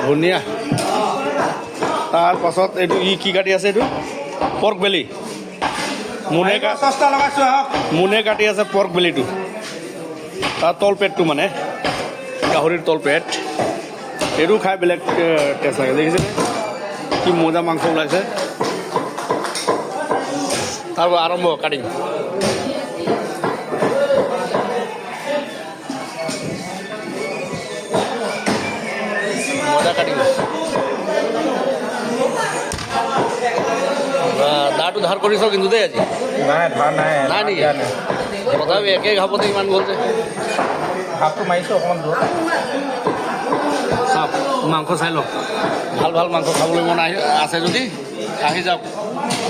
ধনিয়া তাৰ পাছত এইটো কি কাটি আছে এইটো পৰ্ক বেলি মুনে কাটি আছে পৰ্ক বেলিটো তাৰ তলপেটটো মানে গাহৰিৰ তলপেট এইটো খাই বেলেগ টেষ্ট লাগে দেখিছেনে কি মজা মাংস ওলাইছে তাৰ আৰম্ভ কাটিং মজা কাটিং দাঁতটো ধাৰ কৰিছ কিন্তু দেই আজি নাই নেকি তথাপি একে ঘাপতে ইমান গ'ল যে ভাতটো মাৰিছোঁ অকণমান দূৰত চাওক মাংস চাই লওক ভাল ভাল মাংস খাবলৈ মন আছে যদি আহি যাওক